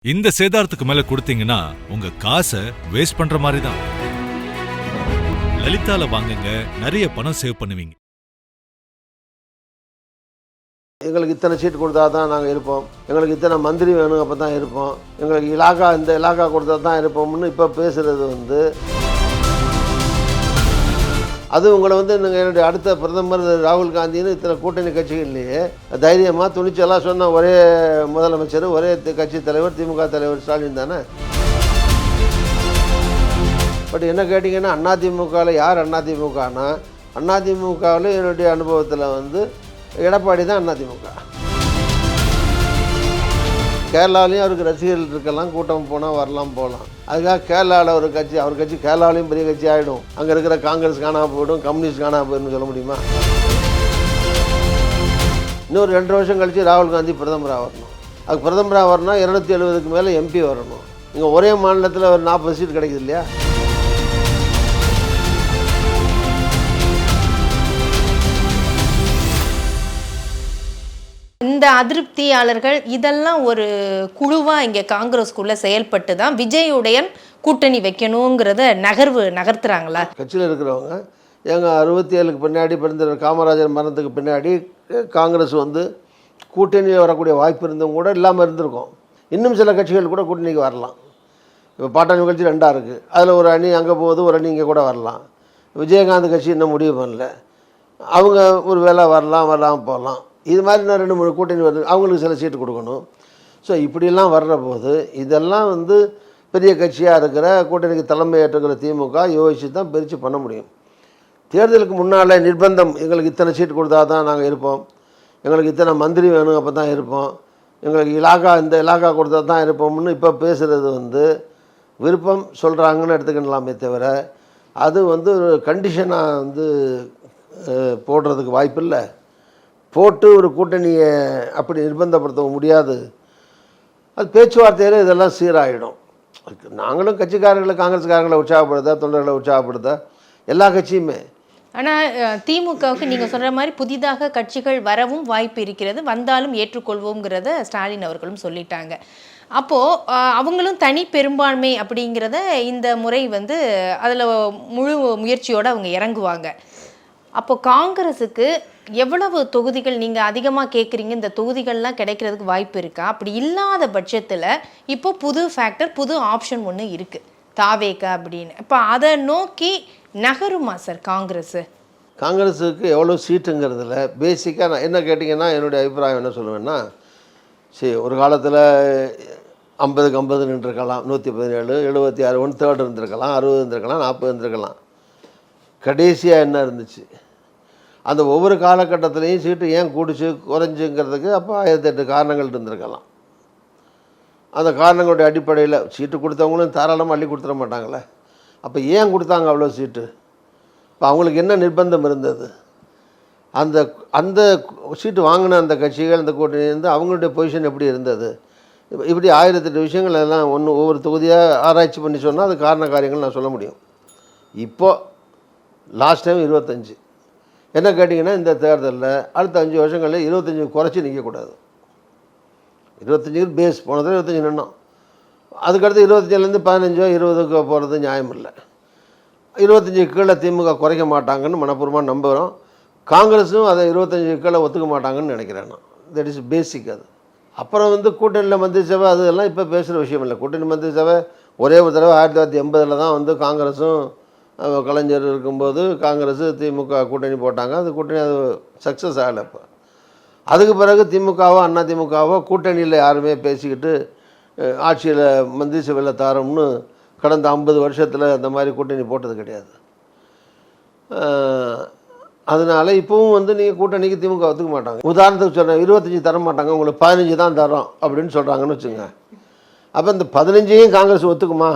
இந்த சேதாரத்துக்கு மேல கொடுத்தீங்கன்னா உங்க காசை வேஸ்ட் பண்ற மாதிரி தான். லலிதால வாங்குங்க, நிறைய பணம் சேவ் பண்ணுவீங்க. எங்களுக்கு இத்தனை சீட் கொடுத்தா தான் நாங்கள் இருப்போம், எங்களுக்கு இத்தனை மந்திரி வேணும் அப்போ தான் இருப்போம், எங்களுக்கு இந்த இலாக்கா கொடுத்தா தான் இருப்போம்னு இப்போ பேசுகிறது அது உங்களை நீங்கள் என்னுடைய அடுத்த பிரதமர் ராகுல் காந்தின்னு இத்தனை கூட்டணி கட்சிகள்லேயே தைரியமாக துணிச்சலாக சொன்ன ஒரே முதலமைச்சர், ஒரே கட்சி தலைவர் திமுக தலைவர் ஸ்டாலின் தானே. பட் என்ன கேட்டிங்கன்னா அதிமுகவில் யார் அதிமுகனா, அதிமுகவில் என்னுடைய அனுபவத்தில் எடப்பாடி தான் அதிமுக. கேரளாலையும் அவருக்கு ரசிகர்கள் இருக்கலாம், கூட்டம் போனால் வரலாம் போகலாம். அதுக்காக கேரளாவில் ஒரு கட்சி, அவர் கட்சி கேரளாவிலையும் பெரிய கட்சி ஆகிடும், அங்கே இருக்கிற காங்கிரஸ் காணாமல் போயிடும், கம்யூனிஸ்ட் காணாமல் போயிடும்னு சொல்ல முடியுமா? இன்னொரு 2 வருஷம் கழித்து ராகுல் காந்தி பிரதமராக வரணும். அதுக்கு பிரதமராக வரணும்னா 270க்கு மேலே எம்பி வரணும். இங்கே ஒரே மாநிலத்தில் ஒரு 40 சீட் கிடைக்குது இல்லையா? இந்த அதிருப்தியாளர்கள் இதெல்லாம் ஒரு குழுவாக இங்கே காங்கிரஸ்குள்ளே செயல்பட்டு தான் விஜயுடைய கூட்டணி வைக்கணுங்கிறத நகர்த்துறாங்களா? கட்சியில் இருக்கிறவங்க எங்கள் 67க்கு பின்னாடி பிறந்த காமராஜர் மரணத்துக்கு பின்னாடி காங்கிரஸ் கூட்டணியில் வரக்கூடிய வாய்ப்பு இருந்தவங்க கூட இல்லாமல் இருந்திருக்கும். இன்னும் சில கட்சிகள் கூட கூட்டணிக்கு வரலாம். இப்போ பாட்டாளி கட்சி 2ஆக இருக்குது, அதில் ஒரு அணி அங்கே போகுது, ஒரு அணி இங்கே கூட வரலாம். விஜயகாந்த் கட்சி இன்னும் முடிவு பண்ணல, அவங்க ஒரு வேளை வரலாம் போகலாம். இது மாதிரி இன்னும் 2-3 கூட்டணி வருது, அவங்களுக்கு சில சீட்டு கொடுக்கணும். ஸோ இப்படிலாம் வர்ற போது இதெல்லாம் பெரிய கட்சியாக இருக்கிற கூட்டணிக்கு தலைமை ஏற்றுக்கிற திமுக யோசித்து தான் பிரித்து பண்ண முடியும். தேர்தலுக்கு முன்னால் நிர்பந்தம், எங்களுக்கு இத்தனை சீட்டு கொடுத்தா தான் நாங்கள் இருப்போம், எங்களுக்கு இத்தனை மந்திரி வேணும் அப்போ தான் இருப்போம், எங்களுக்கு இந்த இலாக்கா கொடுத்தா தான் இருப்போம்னு இப்போ பேசுகிறது விருப்பம் சொல்கிறாங்கன்னு எடுத்துக்கலாமே தவிர அது ஒரு கண்டிஷனாக போடுறதுக்கு வாய்ப்பு இல்லை. போட்டு ஒரு கூட்டணியை அப்படி நிர்பந்தப்படுத்த முடியாது. அது பேச்சுவார்த்தையில் இதெல்லாம் சீராகிடும். நாங்களும் கட்சிக்காரர்களை, காங்கிரஸ்காரங்களை உற்சாகப்படுத்த, தொண்டர்களை உற்சாகப்படுத்த எல்லா கட்சியுமே. ஆனால் திமுகவுக்கு நீங்கள் சொல்கிற மாதிரி புதிதாக கட்சிகள் வரவும் வாய்ப்பு இருக்கிறது, வந்தாலும் ஏற்றுக்கொள்வோங்கிறத ஸ்டாலின் அவர்களும் சொல்லிட்டாங்க. அப்போது அவங்களும் தனி பெரும்பான்மை அப்படிங்கிறத இந்த முறை அதில் முழு முயற்சியோடு அவங்க இறங்குவாங்க. அப்போது காங்கிரஸுக்கு எவ்வளவு தொகுதிகள் நீங்கள் அதிகமாக கேட்குறீங்க, இந்த தொகுதிகள்லாம் கிடைக்கிறதுக்கு வாய்ப்பு இருக்கா? அப்படி இல்லாத பட்சத்தில் இப்போ புது ஃபேக்டர், புது ஆப்ஷன் ஒன்று இருக்குது, தாவேக்கா அப்படின்னு. இப்போ அதை நோக்கி நகருமா சார் காங்கிரஸுக்கு எவ்வளோ சீட்டுங்கிறதுல பேசிக்காக நான் என்ன கேட்டிங்கன்னா, என்னுடைய அபிப்பிராயம் என்ன சொல்லுவேன்னா, சரி ஒரு காலத்தில் 50க்கு 50 நின்றுருக்கலாம், 117, 76, 1/3 இருந்திருக்கலாம், 60 இருந்திருக்கலாம், 40 இருந்திருக்கலாம். கடைசியாக என்ன இருந்துச்சு, அந்த ஒவ்வொரு காலகட்டத்திலையும் சீட்டு ஏன் கூடிச்சு குறைஞ்சுங்கிறதுக்கு அப்போ 1008 காரணங்கள் இருந்திருக்கலாம். அந்த காரணங்களுடைய அடிப்படையில் சீட்டு கொடுத்தவங்களும் தாராளமாக அள்ளி கொடுத்துட மாட்டாங்களே. அப்போ ஏன் கொடுத்தாங்க அவ்வளோ சீட்டு? இப்போ அவங்களுக்கு என்ன நிர்பந்தம் இருந்தது? அந்த அந்த சீட்டு வாங்கின அந்த கட்சிகள், அந்த கூட்டணி அவங்களுடைய பொசிஷன் எப்படி இருந்தது? இப்படி 1008 விஷயங்கள் எல்லாம் ஒவ்வொரு தொகுதியாக ஆராய்ச்சி பண்ணி சொன்னால் அது காரண காரியங்கள் நான் சொல்ல முடியும். இப்போது லாஸ்ட் டைம் 25 என்ன கேட்டிங்கன்னா, இந்த தேர்தலில் அடுத்த 5 வருஷங்களில் 25 குறைச்சி நிற்கக்கூடாது. 25 பேஸ் போனதில் 25 நின்னோம். அதுக்கடுத்து 25லேருந்து 15 20க்கு போகிறது நியாயம் இல்லை. 25 கீழே திமுக குறைக்க மாட்டாங்கன்னு மனப்பூர்வமாக நம்புகிறோம். காங்கிரஸும் அதை 25 கீழே ஒத்துக்க மாட்டாங்கன்னு நினைக்கிறேன் நான். தட் இஸ் பேசிக். அது அப்புறம் கூட்டணியில் மந்திரி சபை அதெல்லாம் இப்போ பேசுகிற விஷயம் இல்லை. கூட்டணி மந்திரி சபை ஒரே ஒரு தடவை 1980 தான் காங்கிரஸும் கலைஞர் இருக்கும்போது காங்கிரஸ் திமுக கூட்டணி போட்டாங்க. அது கூட்டணி அது சக்ஸஸ் ஆகலை. இப்போ அதுக்கு பிறகு திமுகவோ அதிமுகவோ கூட்டணியில் யாருமே பேசிக்கிட்டு ஆட்சியில் மந்திரி சபையில் தாரோம்னு கடந்த 50 வருஷத்தில் அந்த மாதிரி கூட்டணி போட்டது கிடையாது. அதனால் இப்போவும் நீங்கள் கூட்டணிக்கு திமுக ஒத்துக்க மாட்டாங்க. உதாரணத்துக்கு சொல்கிறேன், 25 தர மாட்டாங்க, உங்களுக்கு 15 தான் தரோம் அப்படின்னு சொல்கிறாங்கன்னு வச்சுங்க. அப்போ இந்த 15ஐயும் காங்கிரஸ் ஒத்துக்குமா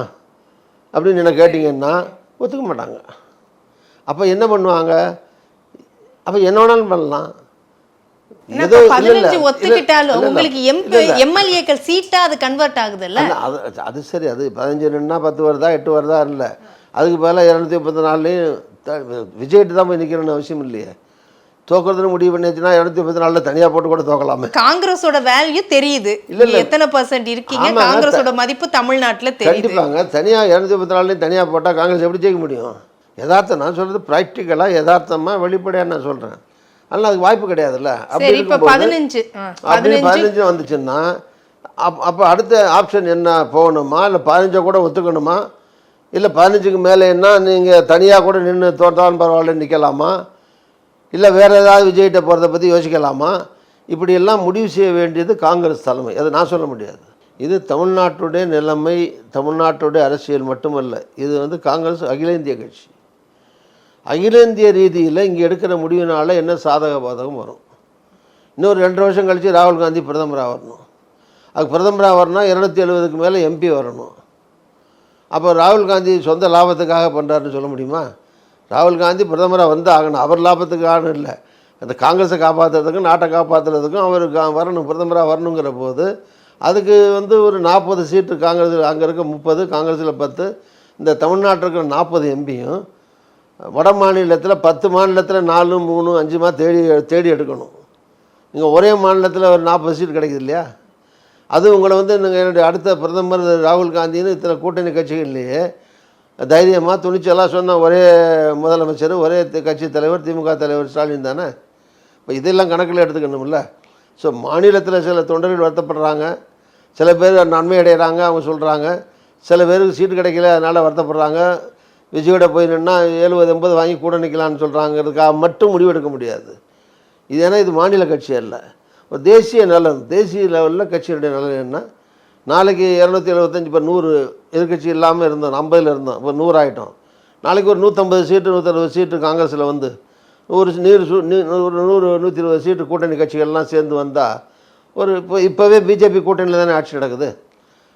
அப்படின்னு என்ன கேட்டிங்கன்னா ஒத்துக்க மாட்டாங்க. அப்போ என்ன பண்ணுவாங்க? அப்போ என்ன வேணாலும் பண்ணலாம். அது சரி, அது 15 10 வருதா 8 வருதா இல்லை, அதுக்கு மேலே 234 விஜய்ட்டு தான் போய் நிற்கணும்னு அவசியம் இல்லையே. தோக்குறதுன்னு முடிவு பண்ணிச்சுன்னா 234 தனியாக போட்டு கூட தோக்கலாமே. காங்கிரஸோட வேல்யூ தெரியுது. இல்ல எத்தனை % இருக்கீங்க, காங்கிரஸோட மதிப்பு தமிழ்நாட்டுல தெரியுது. கண்டிப்பாங்க. தனியாக 234 தனியாக போட்டால் காங்கிரஸ் எப்படி ஜெயிக்க முடியும்? யதார்த்தம் நான் சொல்கிறது ப்ராக்டிக்கலாக யதார்த்தமாக வெளிப்படையாக நான் சொல்கிறேன். அதனால் அதுக்கு வாய்ப்பு கிடையாதுல்ல. அப்படி இப்போ 15 வந்துச்சுன்னா அப்போ அடுத்த ஆப்ஷன் என்ன? போகணுமா, இல்லை 15 கூட ஒத்துக்கணுமா, இல்லை 15க்கு மேலேன்னா நீங்கள் தனியாக கூட நின்று தோற்றாலும் பரவாயில்ல நிற்கலாமா, இல்லை வேறு ஏதாவது விஜய்கிட்ட போகிறத பற்றி யோசிக்கலாமா? இப்படியெல்லாம் முடிவு செய்ய வேண்டியது காங்கிரஸ் தலைமை. அதை நான் சொல்ல முடியாது. இது தமிழ்நாட்டுடைய நிலைமை, தமிழ்நாட்டுடைய அரசியல் மட்டுமல்ல. இது காங்கிரஸ் அகில இந்திய கட்சி. அகில இந்திய ரீதியில் இங்கே எடுக்கிற முடிவினால என்ன சாதக பாதகம் வரும்? இன்னொரு 2 வருஷம் கழித்து ராகுல் காந்தி பிரதமராக வரணும். அதுக்கு பிரதமராக வரணும்னா 270க்கு மேலே எம்பி வரணும். அப்போ ராகுல் காந்தி சொந்த லாபத்துக்காக பண்ணுறாருன்னு சொல்ல முடியுமா? ராகுல் காந்தி பிரதமராக வந்து ஆகணும். அவர் லாபத்துக்காக இல்லை, அந்த காங்கிரஸை காப்பாற்றுறதுக்கும் நாட்டை காப்பாற்றுறதுக்கும் அவர் வரணும், பிரதமராக வரணுங்கிற போது அதுக்கு ஒரு 40 சீட்டு காங்கிரஸில், அங்கே இருக்க 30, காங்கிரஸில் 10, இந்த தமிழ்நாட்டில் இருக்கிற 40 எம்பியும் வட மாநிலத்தில் 10 மாநிலத்தில் 4, 3, 5 தேடி எடுக்கணும். நீங்கள் ஒரே மாநிலத்தில் ஒரு 40 சீட் கிடைக்குது இல்லையா? அது உங்களை நீங்கள் என்னுடைய அடுத்த பிரதமர் ராகுல் காந்தின்னு இத்தனை கூட்டணி கட்சிகள்லேயே தைரியமாக துணிச்சலாக சொன்ன ஒரே முதலமைச்சர், ஒரே கட்சி தலைவர் திமுக தலைவர் ஸ்டாலின் தானே. இப்போ இதெல்லாம் கணக்கில் எடுத்துக்கணும்ல. ஸோ மாநிலத்தில் சில தொண்டர்கள் வருத்தப்படுறாங்க, சில பேர் நன்மை அடைகிறாங்க, அவங்க சொல்கிறாங்க. சில பேருக்கு சீட்டு கிடைக்கல அதனால் வருத்தப்படுறாங்க. விஜயோட போய் நின்னா 70-80 வாங்கி கூட நிற்கலான்னு சொல்கிறாங்கிறதுக்காக மட்டும் முடிவெடுக்க முடியாது. இது ஏன்னா இது மாநில கட்சி அல்ல, ஒரு தேசிய நலன். தேசிய லெவலில் கட்சியுடைய நலன் என்ன? நாளைக்கு 275, இப்போ 100 எதிர்கட்சி இல்லாமல் இருந்தோம், 50ல் இருந்தோம், இப்போ 100 ஆகிட்டோம். நாளைக்கு ஒரு 150 சீட்டு 160 சீட்டு காங்கிரஸில் ஒரு 100-120 சீட்டு கூட்டணி கட்சிகள்லாம் சேர்ந்து வந்தால் இப்போவே பிஜேபி கூட்டணியில் தானே ஆட்சி நடக்குது.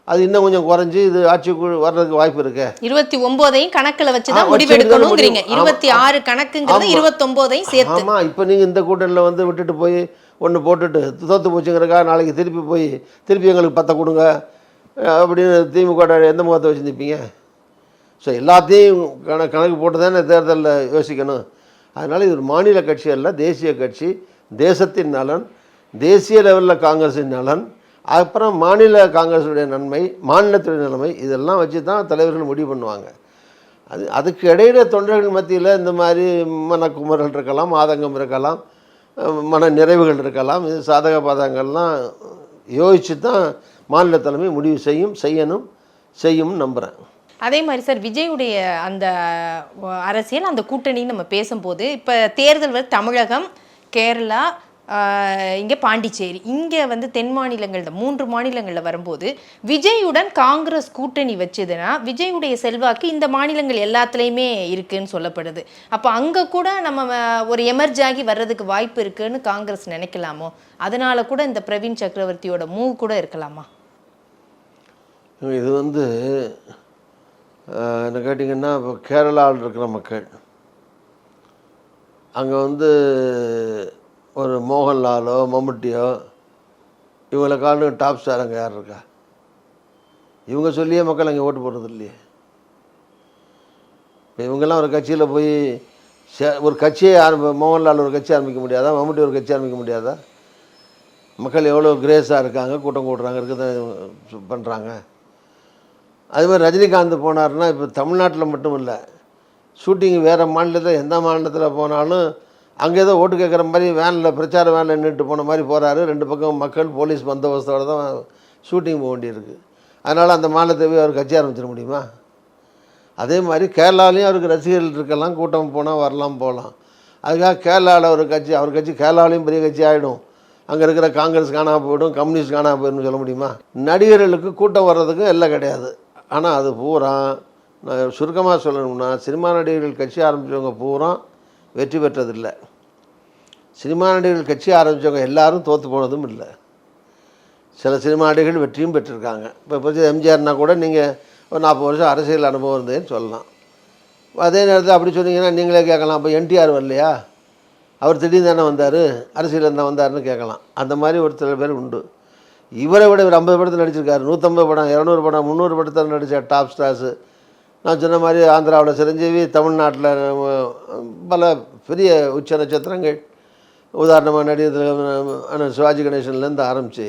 அது இன்னும் கொஞ்சம் குறைஞ்சி இது ஆட்சிக்கு வர்றதுக்கு வாய்ப்பு இருக்கு. 29ஐயும் கணக்கில் வச்சு தான் முடிவெடுக்கணும்ங்கறீங்க. 26 கணக்குங்கிறது 29ஐயும் சேர்த்து. ஆமாம், இப்போ நீங்கள் இந்த கூட்டணியில் விட்டுட்டு போய் ஒன்று போட்டுட்டு தோற்று போச்சுங்கிறக்கா நாளைக்கு திருப்பி எங்களுக்கு 10 கொடுங்க அப்படின்னு திமுக எந்த முகத்தை வச்சு நிற்பீங்க? ஸோ எல்லாத்தையும் கணக்கு போட்டு தானே தேர்தலில் யோசிக்கணும். அதனால் இது ஒரு மாநில கட்சி அல்ல, தேசிய கட்சி. தேசத்தின் நலன், தேசிய லெவலில் காங்கிரஸின் நலன், அப்புறம் மாநில காங்கிரஸுடைய நன்மை, மாநிலத்துடைய நிலைமை, இதெல்லாம் வச்சு தான் தலைவர்கள் முடிவு பண்ணுவாங்க. அதுக்கு இடையில தொண்டர்கள் மத்தியில் இந்த மாதிரி மனக்குமரல் இருக்கலாம், ஆதங்கம் இருக்கலாம், மன நிறைவுகள் இருக்கலாம். இது சாதக பாதகங்கள்லாம் யோசித்து தான் மாநில தலைமை முடிவு செய்யும் நம்புகிறேன். அதே மாதிரி சார், விஜயுடைய அந்த அரசியல், அந்த கூட்டணின்னு நம்ம பேசும்போது இப்போ தேர்தல் தமிழகம், கேரளா, இங்கே பாண்டிச்சேரி, இங்கே தென் மாநிலங்களில் 3 மாநிலங்களில் வரும்போது விஜயுடன் காங்கிரஸ் கூட்டணி வச்சதுன்னா விஜயுடைய செல்வாக்கு இந்த மாநிலங்கள் எல்லாத்துலேயுமே இருக்குன்னு சொல்லப்படுது. அப்போ அங்கே கூட நம்ம ஒரு எமர்ஜ் ஆகி வர்றதுக்கு வாய்ப்பு இருக்குன்னு காங்கிரஸ் நினைக்கலாமோ? அதனால கூட இந்த பிரவீன் சக்கரவர்த்தியோட மூவ் கூட இருக்கலாமா? இது என்ன கேட்டிங்கன்னா, இப்போ கேரளாவில் இருக்கிற மக்கள் அங்கே ஒரு மோகன்லாலோ மம்முட்டியோ இவங்களுக்கான டாப் ஸ்டார் அங்கே யார் இருக்கா? இவங்க சொல்லியே மக்கள் அங்கே ஓட்டு போடுறது இல்லையே. இப்போ இவங்கெல்லாம் ஒரு கட்சியில் போய் ஒரு கட்சியை மோகன்லால் ஒரு கட்சி ஆரம்பிக்க முடியாதா? மம்முட்டி ஒரு கட்சி ஆரம்பிக்க முடியாதா? மக்கள் எவ்வளோ கிரேஸாக இருக்காங்க, கூட்டம் கூட்டுறாங்க, இருக்க பண்ணுறாங்க. அதுமாதிரி ரஜினிகாந்த் போனார்னா இப்போ தமிழ்நாட்டில் மட்டும் இல்லை, ஷூட்டிங் வேறு மாநிலத்தில் எந்த மாநிலத்தில் போனாலும் அங்கே ஏதோ ஓட்டு கேட்குற மாதிரி வேனில் பிரச்சார வேனில் நின்றுட்டு போன மாதிரி போகிறாரு. 2 பக்கம் மக்கள் போலீஸ் பந்தோபஸ்தோடு தான் ஷூட்டிங் போக வேண்டியிருக்கு. அதனால் அந்த மாநிலத்தை போய் அவர் கட்சி ஆரம்பிச்சிட முடியுமா? அதே மாதிரி கேரளாலையும் அவருக்கு ரசிகர்கள் இருக்கலாம், கூட்டம் போனால் வரலாம் போகலாம். அதுக்காக கேரளாவில் ஒரு கட்சி, அவர் கட்சி கேரளாலையும் பெரிய கட்சி ஆகிடும், அங்கே இருக்கிற காங்கிரஸ் காணாமல் போயிடும், கம்யூனிஸ்ட் காணாமல் போயிடும்னு சொல்ல முடியுமா? நடிகர்களுக்கு கூட்டம் வர்றதுக்கும் எல்லாம் கிடையாது. ஆனால் அது பூரா நான் சுருக்கமாக சொல்லணும்னா, சினிமா நடிகர்கள் கட்சி ஆரம்பித்தவங்க பூரா வெற்றி பெற்றதில்லை. சினிமா நடிகர்கள் கட்சி ஆரம்பித்தவங்க எல்லாரும் தோற்று போனதும் இல்லை. சில சினிமா நடிகர்கள் வெற்றியும் பெற்றிருக்காங்க. இப்போ எம்ஜிஆர்னா கூட நீங்கள் ஒரு 40 வருஷம் அரசியல் அனுபவம் இருந்தேன்னு சொல்லலாம். அதே நேரத்தில் அப்படி சொன்னீங்கன்னா நீங்களே கேட்கலாம், இப்போ என்டிஆர் வரலையா, அவர் திடீர்னு தானே வந்தார், அரசியல் என்ன வந்தார்னு கேட்கலாம். அந்த மாதிரி ஒரு சில பேர் உண்டு. இவரை விட ஒரு 50 படத்தில் நடிச்சிருக்காரு, 150 படம், 200 படம், 300 படத்தில் நடித்த டாப் ஸ்டார்ஸு. நான் சொன்ன மாதிரி ஆந்திராவில் சிரஞ்சீவி, தமிழ்நாட்டில் பல பெரிய உச்ச நட்சத்திரங்கள், உதாரணமாக நடிகர் சிவாஜி கணேசன்லேருந்து ஆரம்பித்து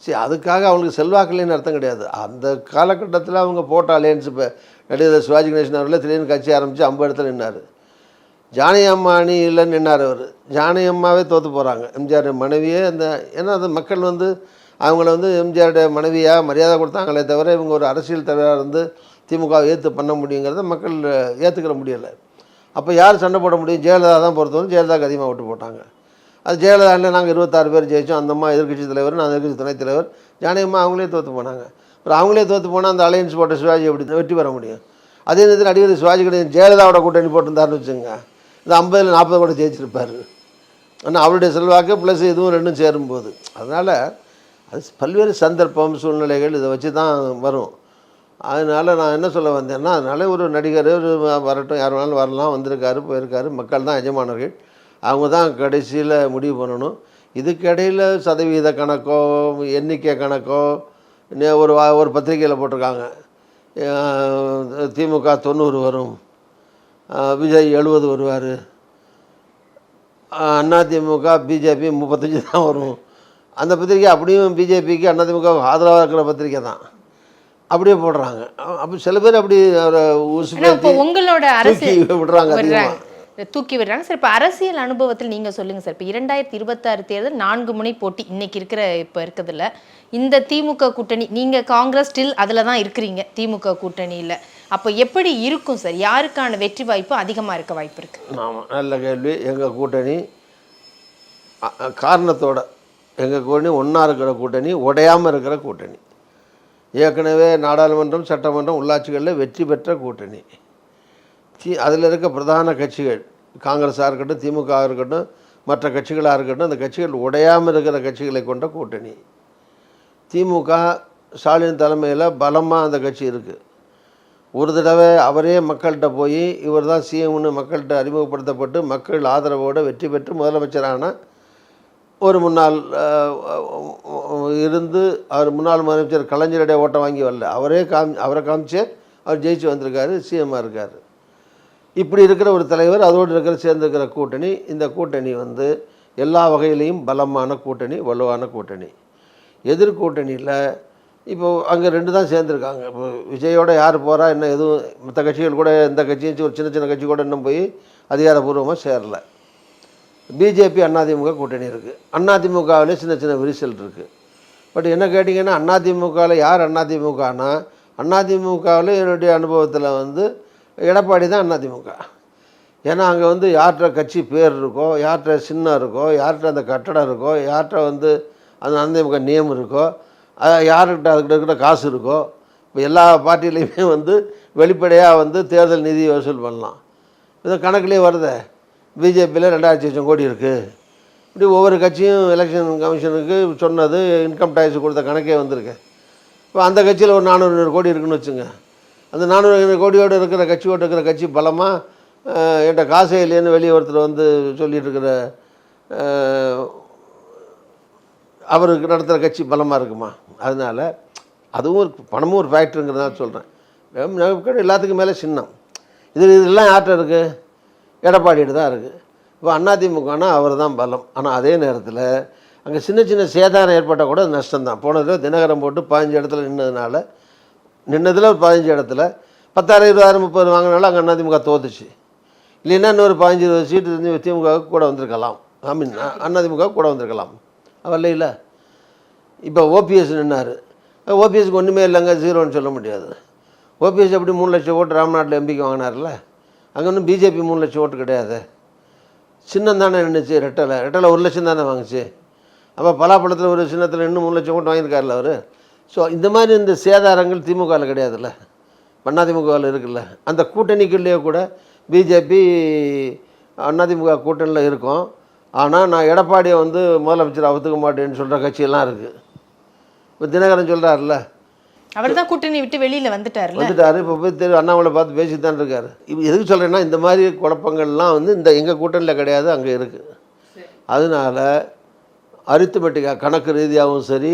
சரி அதுக்காக அவங்களுக்கு செல்வாக்கில்லைன்னு அர்த்தம் கிடையாது. அந்த காலகட்டத்தில் அவங்க போட்ட அலையன்ஸ். இப்போ நடிகர் சிவாஜி கணேசன் அவர்களே திடீர்னு கட்சி ஆரம்பித்து 50 இடத்துல நின்னார். ஜானகி அம்மா அணி இல்லைன்னு நின்னார் அவர். ஜானகி அம்மாவே தோற்று போகிறாங்க. எம்ஜிஆர் மனைவியே அந்த ஏன்னா அது மக்கள் வந்து அவங்கள வந்து எம்ஜிஆருடைய மனைவியாக மரியாதை கொடுத்தாங்களே தவிர இவங்க ஒரு அரசியல் தலைவராக இருந்து திமுகவை ஏற்று பண்ண முடியுங்கிறத மக்கள் ஏற்றுக்கிற முடியலை. அப்போ யார் சண்டை போட முடியும்? ஜெயலலிதா தான் பொறுத்தவரை ஜெயலலிதாவுக்கு அதிகமாக ஓட்டு போட்டாங்க. அது ஜெயலலிதாவில் நாங்கள் 26 பேர் ஜெயித்தோம். அந்த அம்மா எதிர்க்கட்சி தலைவர், நான் எதிர்க்கட்சி துணைத் தலைவர். ஜானகி அம்மா அவங்களே தோற்று போனாங்க. அப்புறம் அவங்களே தோற்று போனால் அந்த அலையன்ஸ் போட்ட சிவாஜி எப்படி வெற்றி பெற முடியும்? அதே நேரத்தில் அடிக்கடி சிவாஜி கணேசன் ஜெயலலிதாவோட கூட்டணி போட்டிருந்தாருன்னு வச்சுங்க, இந்த 50 40 கூட ஜெயிச்சிருப்பார். ஆனால் அவருடைய செல்வாக்கு ப்ளஸ் இதுவும் ரெண்டும் சேரும்போது அதனால் அது பல்வேறு சந்தர்ப்பம் சூழ்நிலைகள் இதை வச்சு தான் வரும். அதனால் நான் என்ன சொல்ல வந்தேன்னா, அதனால் ஒரு நடிகர் ஒரு வரட்டும், யார் வேணாலும் வரலாம், வந்திருக்காரு போயிருக்காரு, மக்கள் தான் எஜமானர்கள், அவங்க தான் கடைசியில் முடிவு பண்ணணும். இதுக்கிடையில் சதவீத கணக்கோ எண்ணிக்கை கணக்கோ ஒரு பத்திரிகையில் போட்டிருக்காங்க, திமுக 90 வரும், விஜய் 70 வருவார், அதிமுக பிஜேபி 35 தான் வரும். அந்த பத்திரிக்கை அப்படியும் பிஜேபிக்கு அதிமுக ஆதரவாக இருக்கிற பத்திரிக்கை தான் அப்படியே போடுறாங்க. அப்போ சில பேர் அப்படி உங்களோட விடுறாங்க, தூக்கி விடுறாங்க சார். இப்போ அரசியல் அனுபவத்தில் நீங்கள் சொல்லுங்கள் சார். இப்போ 2026 தேர்தல் 4 முனை போட்டி இன்னைக்கு இருக்கிற இப்போ இருக்கிறதுல இந்த திமுக கூட்டணி, நீங்கள் காங்கிரஸ் ஸ்டில் அதில் தான் இருக்கிறீங்க திமுக கூட்டணியில், அப்போ எப்படி இருக்கும் சார்? யாருக்கான வெற்றி வாய்ப்பு அதிகமாக இருக்க வாய்ப்பு இருக்குது? ஆமாம், நல்ல கேள்வி. எங்கள் கூட்டணி காரணத்தோட எங்கள் கூட்டணி ஒன்றா இருக்கிற கூட்டணி, உடையாமல் இருக்கிற கூட்டணி, ஏற்கனவே நாடாளுமன்றம் சட்டமன்றம் உள்ளாட்சிகளில் வெற்றி பெற்ற கூட்டணி. அதில் இருக்க பிரதான கட்சிகள் காங்கிரஸாக இருக்கட்டும், திமுக இருக்கட்டும், மற்ற கட்சிகளாக இருக்கட்டும், அந்த கட்சிகள் உடையாமல் இருக்கிற கட்சிகளை கொண்ட கூட்டணி. திமுக ஸ்டாலின் தலைமையில் பலமாக அந்த கட்சி இருக்குது. ஒரு தடவை அவரே மக்கள்கிட்ட போய் இவர் தான் சிஎம்னு மக்கள்கிட்ட அறிமுகப்படுத்தப்பட்டு மக்கள் ஆதரவோடு வெற்றி பெற்று முதலமைச்சரான ஒரு முன்னாள் இருந்து அவர் முன்னாள் முதலமைச்சர் கலைஞருடைய ஓட்டம் வாங்கி வரல, அவரை காமிச்சே அவர் ஜெயிச்சு வந்திருக்காரு, சிஎம்மாக இருக்கார். இப்படி இருக்கிற ஒரு தலைவர், அதோடு சேர்ந்துருக்கிற கூட்டணி. இந்த கூட்டணி வந்து எல்லா வகையிலையும் பலமான கூட்டணி, வலுவான கூட்டணி. எதிர்கூட்டணியில் இப்போது அங்கே 2 தான் சேர்ந்துருக்காங்க. இப்போ விஜயோட யார் போகிறா என்ன, எதுவும் மற்ற கட்சிகள் கூட இந்த கட்சியும் ஒரு சின்ன கட்சி கூட இன்னும் போய் அதிகாரப்பூர்வமாக சேரலை. பிஜேபி அதிமுக கூட்டணி இருக்குது. அதிமுகவிலே சின்ன விரிசல் இருக்குது. பட் என்ன கேட்டிங்கன்னா, அதிமுகவில் யார் அதிமுகனா, அதிமுகவில் என்னுடைய அனுபவத்தில் வந்து எடப்பாடி தான் அதிமுக. ஏன்னா அங்கே வந்து யார்கிட்ட கட்சி பேர் இருக்கோ, யார்கிட்ட சின்னம் இருக்கோ, யார்கிட்ட அந்த கட்டடம் இருக்கோ, யார்கிட்ட வந்து அந்த அதிமுக நேம் இருக்கோ, யார்கிட்ட அதுக்கிட்ட இருக்கிற காசு இருக்கோ, இப்போ எல்லா பார்ட்டிலையுமே வந்து வெளிப்படையாக வந்து தேர்தல் நிதி வசூல் பண்ணலாம். இது கணக்குலேயே வருதே. பிஜேபியில் 2,00,000 கோடி இருக்குது. இப்படி ஒவ்வொரு கட்சியும் எலெக்ஷன் கமிஷனுக்கு சொன்னது இன்கம் டேக்ஸ் கொடுத்த கணக்கே வந்திருக்கு. இப்போ அந்த கட்சியில் ஒரு 400 கோடி இருக்குன்னு வச்சுங்க. அந்த 400 கோடியோடு இருக்கிற கட்சியோடு இருக்கிற கட்சி பலமாக என்கிட்ட காசே இல்லைன்னு வெளியே ஒருத்தர் வந்து சொல்லிட்டு இருக்கிற அவருக்கு நடத்துகிற கட்சி பலமாக இருக்குமா? அதனால் அதுவும் ஒரு பணமும் ஒரு ஃபேக்டருங்கிறதான் சொல்கிறேன். எல்லாத்துக்கும் மேலே சின்னம் இதெல்லாம் யார்கிட்ட இருக்குது? எடப்பாடிகிட்ட தான் இருக்குது. இப்போ அதிமுகனா அவர் தான் பலம். ஆனால் அதே நேரத்தில் அங்கே சின்ன சேதாரம் ஏற்பட்டால் கூட அது நஷ்டம்தான். போனதில் தினகரன் போட்டு 15 இடத்துல நின்னதில் ஒரு 15 இடத்துல 10,000 20,000 30 வாங்கினாலும் அங்கே அதிமுக தோத்துச்சு. இல்லைன்னா இன்னொரு 15-20 சீட்டு திமுகவுக்கு கூட வந்திருக்கலாம். அதிமுக கூட வந்திருக்கலாம். அவர்ல இல்லை. இப்போ ஓபிஎஸ் நின்னார். ஓபிஎஸ்க்கு ஒன்றுமே இல்லைங்க, 0ன்னு சொல்ல முடியாது. ஓபிஎஸ் எப்படி 3 லட்சம் ஓட்டு ராம்நாட்டில் எம்பிக்கு வாங்கினார்ல, அங்கே ஒன்றும் பிஜேபி 3 லட்சம் ஓட்டு கிடையாது. சின்னம் தானே நின்றுச்சு, ரெட்டலை 1 லட்சம் தானே வாங்குச்சு. அப்போ பலாப்பழத்தில் ஒரு சின்னத்தில் இன்னும் 3 லட்சம் ஓட்டு வாங்கியிருக்காருல்ல அவர். ஸோ இந்த மாதிரி இந்த சேதாரங்கள் திமுகவில் கிடையாதுல்ல, அதிமுகவில் இருக்குல்ல. அந்த கூட்டணிக்குள்ளேயே கூட பிஜேபி அதிமுக கூட்டணியில் இருக்கும். ஆனால் நான் எடப்பாடியை வந்து முதலமைச்சர் ஒத்துக்க மாட்டேன்னு சொல்கிற கட்சியெல்லாம் இருக்குது. இப்போ தினகரன் சொல்கிறாருல்ல, அவர் தான் கூட்டணி விட்டு வெளியில் வந்துட்டார். இப்போ போய் அண்ணாமலை பார்த்து பேசிட்டு தான் இருக்காரு. இப்போ எதுக்கு சொல்கிறேன்னா, இந்த மாதிரி குழப்பங்கள்லாம் வந்து இந்த எங்கள் கூட்டணியில் கிடையாது, அங்கே இருக்குது. அதனால் அரித்மெட்டிக்காக கணக்கு ரீதியாகவும் சரி,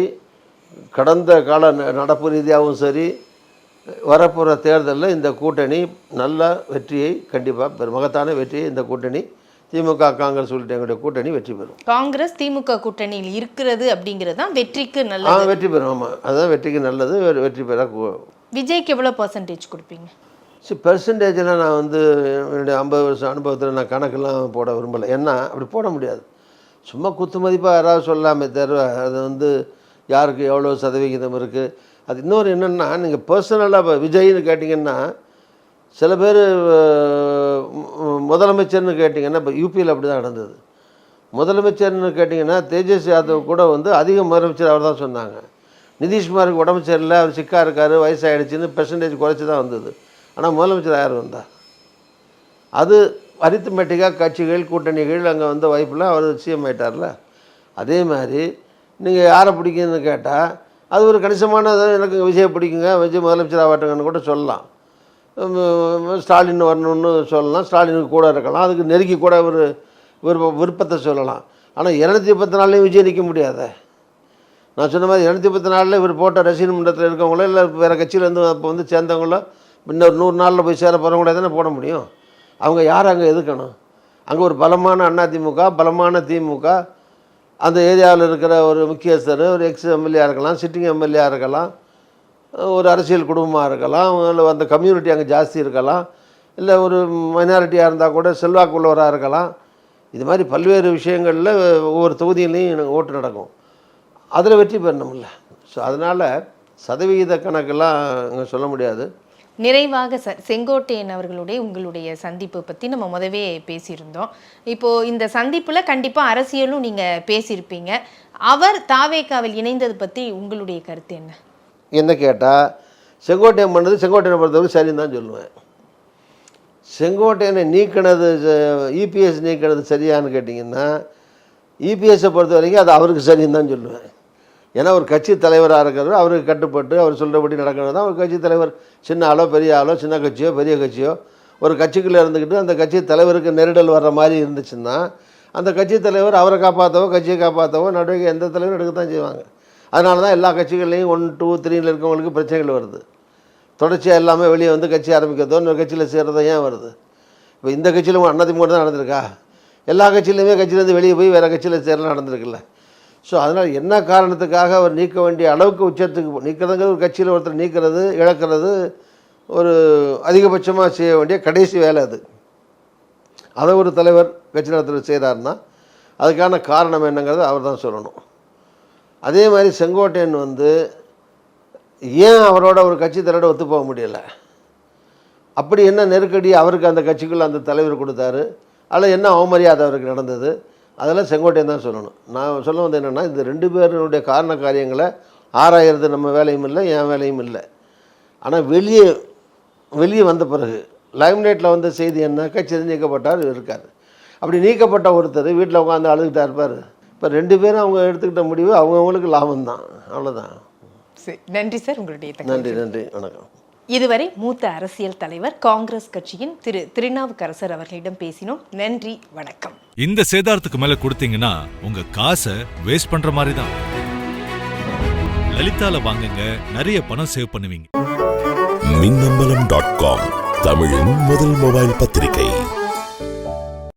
கடந்த கால நடப்பு ரீதியாகவும் சரி, வரப்போகிற தேர்தலில் இந்த கூட்டணி நல்ல வெற்றியை கண்டிப்பாக மகத்தான வெற்றியை இந்த கூட்டணி திமுக காங்கிரஸ் உள்ளிட்ட எங்களுடைய கூட்டணி வெற்றி பெறும். காங்கிரஸ் திமுக கூட்டணியில் இருக்கிறது அப்படிங்கிறது தான் வெற்றிக்கு நல்லது. வெற்றி பெறும். ஆமாம், அதுதான் வெற்றிக்கு நல்லது. வெற்றி பெற விஜய்க்கு எவ்வளோ பர்சன்டேஜ் கொடுப்பீங்க? பெர்சன்டேஜெலாம் நான் வந்து என்னுடைய 50 வருஷம் அனுபவத்தில் நான் கணக்கெல்லாம் போட விரும்பலை. ஏன்னா அப்படி போட முடியாது. சும்மா குத்து மதிப்பாக யாராவது சொல்லாமே தவிர அது வந்து யாருக்கு எவ்வளோ சதவிகிதம் இருக்குது. அது இன்னொரு என்னென்னா, நீங்கள் பர்சனலாக இப்போ விஜய்னு கேட்டிங்கன்னா, சில பேர் முதலமைச்சர்னு கேட்டிங்கன்னா, இப்போ யூபியில் அப்படி தான் நடந்தது. முதலமைச்சர்னு கேட்டிங்கன்னா தேஜஸ்வி யாதவ் கூட வந்து அதிக முதலமைச்சர் அவர் தான் சொன்னாங்க. நிதிஷ்குமாருக்கு உடம்பு சரியில்லை, அவர் சிக்காக இருக்கார், வயசாகிடுச்சின்னு பெர்சன்டேஜ் குறைச்சி தான் வந்தது. ஆனால் முதலமைச்சர் யார் வந்தார்? அது அரித்மெட்டிக்காக கட்சிகள் கூட்டணிகள் அங்கே வந்த வாய்ப்பில் அவர் சிஎம் ஆகிட்டார்ல. அதே மாதிரி நீங்கள் யாரை பிடிக்குன்னு கேட்டால் அது ஒரு கணிசமான எனக்கு விஜய் பிடிக்குங்க, விஜய் முதலமைச்சர் ஆகட்டுங்கன்னு கூட சொல்லலாம். ஸ்டாலின் வரணும்னு சொல்லலாம், ஸ்டாலினுக்கு கூட இருக்கலாம், அதுக்கு நெருக்கி கூட ஒரு விருப்பத்தை சொல்லலாம். ஆனால் 214 விஜய் நிற்க முடியாத. நான் சொன்ன மாதிரி 214 இவர் போட்ட ரசிகன் மன்றத்தில் இருக்கவங்களோ இல்லை வேறு கட்சியிலேருந்து அப்போ வந்து சேர்ந்தவங்களோ இன்னொரு 100 நாளில் போய் சேர போகிறவங்களே தானே போட முடியும். அவங்க யார் அங்கே எதுக்கணும்? அங்கே ஒரு பலமான அதிமுக, பலமான திமுக, அந்த ஏரியாவில் இருக்கிற ஒரு முக்கியஸ்தர், ஒரு எக்ஸ் எம்எல்ஏ இருக்கலாம், சிட்டிங் எம்எல்ஏ இருக்கலாம், ஒரு அரசியல் குடும்பமாக இருக்கலாம், இல்லை அந்த கம்யூனிட்டி அங்கே ஜாஸ்தி இருக்கலாம், இல்லை ஒரு மைனாரிட்டியாக இருந்தால் கூட செல்வாக்கு உள்ளவராக இருக்கலாம். இது மாதிரி பல்வேறு விஷயங்களில் ஒவ்வொரு தொகுதியிலையும் ஓட்டு நடக்கும். அதில் வெற்றி பெறணும்ல. ஸோ அதனால் சதவிகித கணக்கெல்லாம் அங்கே சொல்ல முடியாது. நிறைவாக செங்கோட்டையன் அவர்களுடைய உங்களுடைய சந்திப்பு பற்றி நம்ம முதவே பேசியிருந்தோம். இப்போது இந்த சந்திப்பில் கண்டிப்பாக அரசியலும் நீங்கள் பேசியிருப்பீங்க. அவர் தாவேகாவில் இணைந்தது பற்றி உங்களுடைய கருத்து என்ன? என்ன கேட்டால், செங்கோட்டையன் பண்ணது செங்கோட்டையனை பொறுத்தவரைக்கும் சரின்னு தான் சொல்லுவேன். செங்கோட்டையனை நீக்கினது இபிஎஸ் நீக்கினது சரியான்னு கேட்டிங்கன்னா, இபிஎஸ்ஸை பொறுத்த வரைக்கும் அது அவருக்கு சரின்னு தான் சொல்லுவேன். ஏன்னா ஒரு கட்சி தலைவராக இருக்கிறவர் அவருக்கு கட்டுப்பட்டு அவர் சொல்கிறபடி நடக்கிறது தான் ஒரு கட்சி தலைவர். சின்ன ஆளோ பெரிய ஆளோ, சின்ன கட்சியோ பெரிய கட்சியோ, ஒரு கட்சிக்குள்ளே இருந்துக்கிட்டு அந்த கட்சி தலைவருக்கு நெருடல் வர்ற மாதிரி இருந்துச்சுன்னா அந்த கட்சி தலைவர் அவரை காப்பாற்றவோ கட்சியை காப்பாற்றவோ நடவடிக்கை எந்த தலைவரும் எடுக்க தான் செய்வாங்க. அதனால தான் எல்லா கட்சிகள்லையும் 1, 2, 3 இருக்கவங்களுக்கு பிரச்சனைகள் வருது. தொடர்ச்சியாக எல்லாமே வெளியே வந்து கட்சி ஆரம்பிக்கிறதோ இன்னொரு கட்சியில் சேர்றதோ ஏன் வருது? இப்போ இந்த கட்சியிலும் அதிமுக தான் நடந்திருக்கா? எல்லா கட்சியிலையுமே கட்சியிலேருந்து வெளியே போய் வேறு கட்சியில் சேரலாம் நடந்திருக்குல்ல. ஸோ அதனால் என்ன காரணத்துக்காக அவர் நீக்க வேண்டிய அளவுக்கு உச்சத்துக்கு நீக்கிறதுங்கிறது, ஒரு கட்சியில் ஒருத்தர் நீக்கிறது இழக்கிறது ஒரு அதிகபட்சமாக செய்ய வேண்டிய கடைசி வேலை. அது அதை ஒரு தலைவர் கட்சி நடத்துகிற செய்கிறாருன்னா அதுக்கான காரணம் என்னங்கிறது அவர் தான் சொல்லணும். அதே மாதிரி செங்கோட்டையன் வந்து ஏன் அவரோட ஒரு கட்சி தலைவரோட ஒத்து போக முடியலை? அப்படி என்ன நெருக்கடி அவருக்கு அந்த கட்சிக்குள்ளே அந்த தலைவர் கொடுத்தாரு? அதில் என்ன அவமரியாதை அவருக்கு நடந்தது? அதெல்லாம் செங்கோட்டையன் தான் சொல்லணும். நான் சொல்ல வந்து என்னென்னா, இந்த 2 பேருடைய காரண காரியங்களை ஆராயிறது நம்ம வேலையும் இல்லை, என் வேலையும் இல்லை. ஆனால் வெளியே வந்த பிறகு லைம்லைட்டில் வந்த செய்தி என்ன? கட்சி நீக்கப்பட்டார் இருக்கார். அப்படி நீக்கப்பட்ட ஒருத்தர் வீட்டில் உட்காந்து அழுதுகிட்டா இருப்பார். இப்போ 2 பேரும் அவங்க எடுத்துக்கிட்ட முடிவு அவங்கவுங்களுக்கு லாபம்தான், அவ்வளோதான். சரி, நன்றி சார் உங்களுடைய. நன்றி, வணக்கம். இதுவரை மூத்த அரசியல் தலைவர் காங்கிரஸ் கட்சியின் திரு திருநாவுக்கரசர் அவர்களிடம் பேசினோம். நன்றி, வணக்கம். இந்த சேதாரத்துக்கு மேல கொடுத்தீங்கன்னா உங்க காசை வேஸ்ட் பண்ற மாதிரி தான். லலிதால வாங்குங்க, நிறைய பணம் சேவ் பண்ணுவீங்க. மின்னம்பலம்.com தமிழின் முதல் மொபைல் பத்திரிகை.